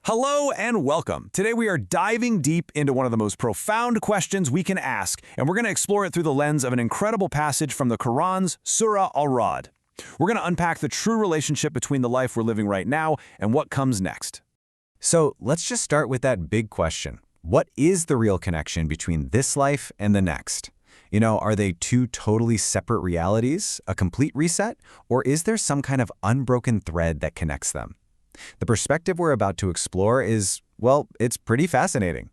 Hello and welcome. Today we are diving deep into one of the most profound questions we can ask, and we're going to explore it through the lens of an incredible passage from the Qur'an's Surah Ar-Ra'd. We're going to unpack the true relationship between the life we're living right now and what comes next. So let's just start with that big question. What is the real connection between this life and the next? Are they two totally separate realities, a complete reset, or is there some kind of unbroken thread that connects them? The perspective we're about to explore is, well, it's pretty fascinating.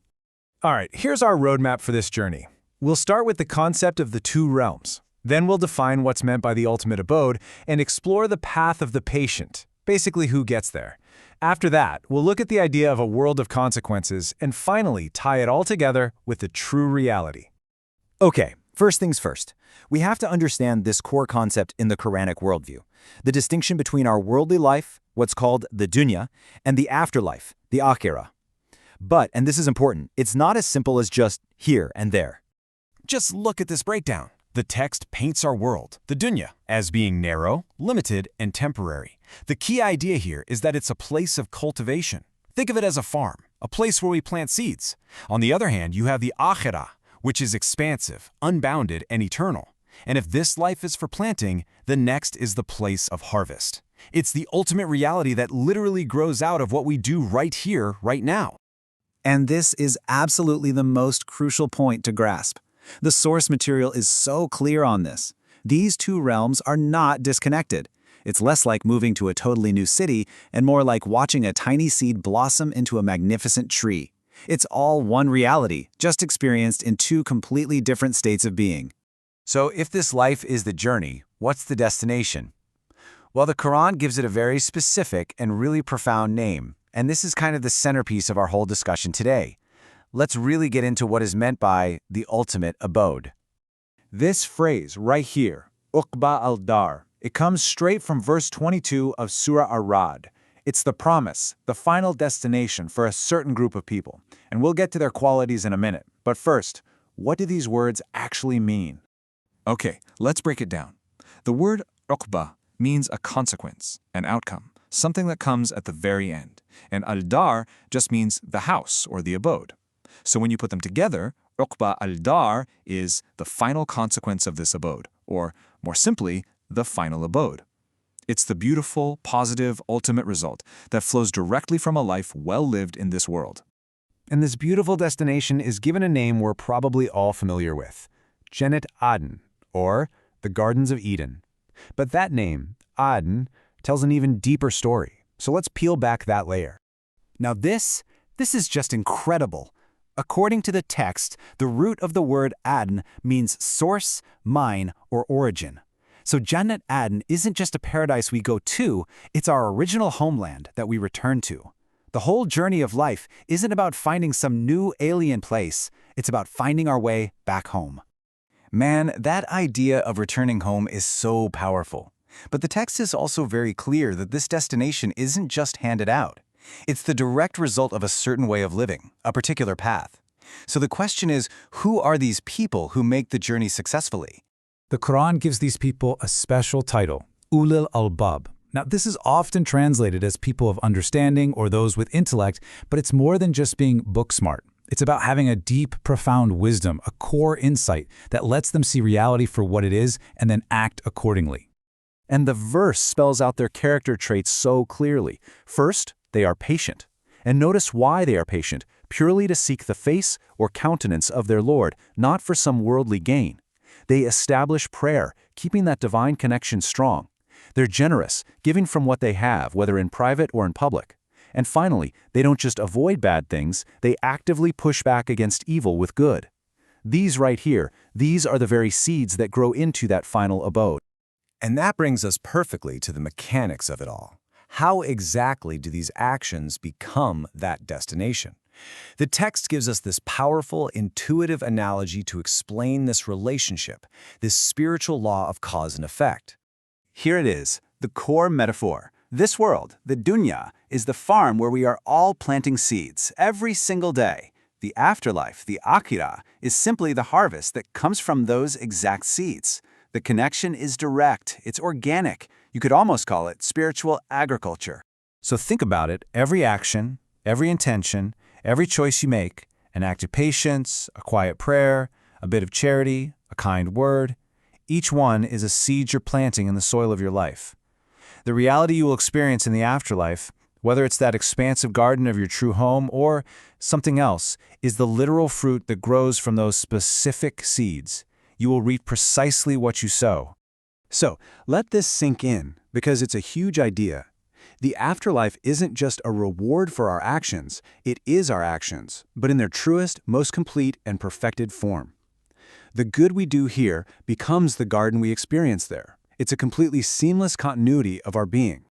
All right, here's our roadmap for this journey. We'll start with the concept of the two realms. Then we'll define what's meant by the ultimate abode and explore the path of the patient, basically who gets there. After that, we'll look at the idea of a world of consequences and finally tie it all together with the true reality. Okay, first things first. We have to understand this core concept in the Quranic worldview, the distinction between our worldly life, what's called the dunya, and the afterlife, the akhirah. But, and this is important, it's not as simple as just here and there. Just look at this breakdown. The text paints our world, the dunya, as being narrow, limited, and temporary. The key idea here is that it's a place of cultivation. Think of it as a farm, a place where we plant seeds. On the other hand, you have the akhirah, which is expansive, unbounded, and eternal. And if this life is for planting, the next is the place of harvest. It's the ultimate reality that literally grows out of what we do right here, right now. And this is absolutely the most crucial point to grasp. The source material is so clear on this. These two realms are not disconnected. It's less like moving to a totally new city and more like watching a tiny seed blossom into a magnificent tree. It's all one reality, just experienced in two completely different states of being. So if this life is the journey, what's the destination? Well, the Quran gives it a very specific and really profound name, and this is kind of the centerpiece of our whole discussion today. Let's really get into what is meant by the ultimate abode. This phrase right here, Uqba al-Dar, it comes straight from verse 22 of Surah Ar-Ra'd. It's the promise, the final destination for a certain group of people, and we'll get to their qualities in a minute. But first, what do these words actually mean? Okay, let's break it down. The word uqba means a consequence, an outcome, something that comes at the very end. And al-dar just means the house or the abode. So when you put them together, uqba al-dar is the final consequence of this abode, or more simply, the final abode. It's the beautiful, positive, ultimate result that flows directly from a life well lived in this world. And this beautiful destination is given a name we're probably all familiar with, Jannat Aden, or the Gardens of Eden. But that name, Aden, tells an even deeper story. So let's peel back that layer. Now this is just incredible. According to the text, the root of the word Aden means source, mine, or origin. So Jannat Aden isn't just a paradise we go to, it's our original homeland that we return to. The whole journey of life isn't about finding some new alien place, it's about finding our way back home. Man, that idea of returning home is so powerful. But the text is also very clear that this destination isn't just handed out. It's the direct result of a certain way of living, a particular path. So the question is, who are these people who make the journey successfully? The Quran gives these people a special title, Ulul Albab. Now, this is often translated as people of understanding or those with intellect, but it's more than just being book smart. It's about having a deep, profound wisdom, a core insight that lets them see reality for what it is and then act accordingly. And the verse spells out their character traits so clearly. First, they are patient. And notice why they are patient, purely to seek the face or countenance of their Lord, not for some worldly gain. They establish prayer, keeping that divine connection strong. They're generous, giving from what they have, whether in private or in public. And finally, they don't just avoid bad things, they actively push back against evil with good. These right here, these are the very seeds that grow into that final abode. And that brings us perfectly to the mechanics of it all. How exactly do these actions become that destination? The text gives us this powerful, intuitive analogy to explain this relationship, this spiritual law of cause and effect. Here it is, the core metaphor. This world, the dunya, is the farm where we are all planting seeds every single day. The afterlife, the akhirah, is simply the harvest that comes from those exact seeds. The connection is direct, it's organic. You could almost call it spiritual agriculture. So think about it, every action, Every intention, every choice you make, an act of patience, a quiet prayer, a bit of charity, a kind word, each one is a seed you're planting in the soil of your life. The reality you will experience in the afterlife, whether it's that expansive garden of your true home or something else, is the literal fruit that grows from those specific seeds. You will reap precisely what you sow. So, let this sink in, because it's a huge idea. The afterlife isn't just a reward for our actions, it is our actions, but in their truest, most complete, and perfected form. The good we do here becomes the garden we experience there. It's a completely seamless continuity of our being.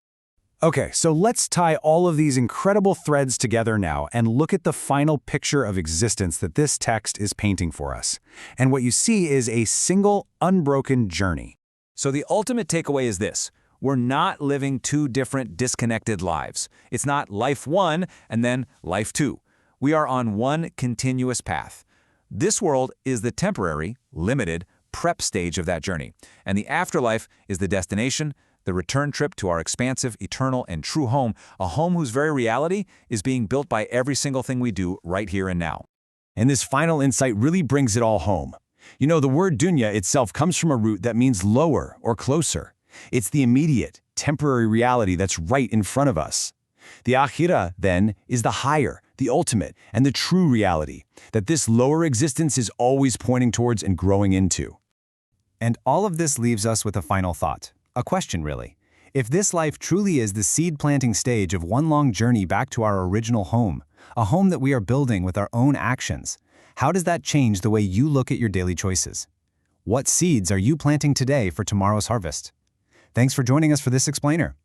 Okay, so let's tie all of these incredible threads together now and look at the final picture of existence that this text is painting for us. And what you see is a single, unbroken journey. So the ultimate takeaway is this. We're not living two different disconnected lives. It's not life one and then life two. We are on one continuous path. This world is the temporary, limited, prep stage of that journey. And the afterlife is the destination, the return trip to our expansive, eternal, and true home, a home whose very reality is being built by every single thing we do right here and now. And this final insight really brings it all home. You know, the word dunya itself comes from a root that means lower or closer. It's the immediate, temporary reality that's right in front of us. The akhirah, then, is the higher, the ultimate, and the true reality that this lower existence is always pointing towards and growing into. And all of this leaves us with a final thought, a question really. If this life truly is the seed-planting stage of one long journey back to our original home, a home that we are building with our own actions, how does that change the way you look at your daily choices? What seeds are you planting today for tomorrow's harvest? Thanks for joining us for this explainer.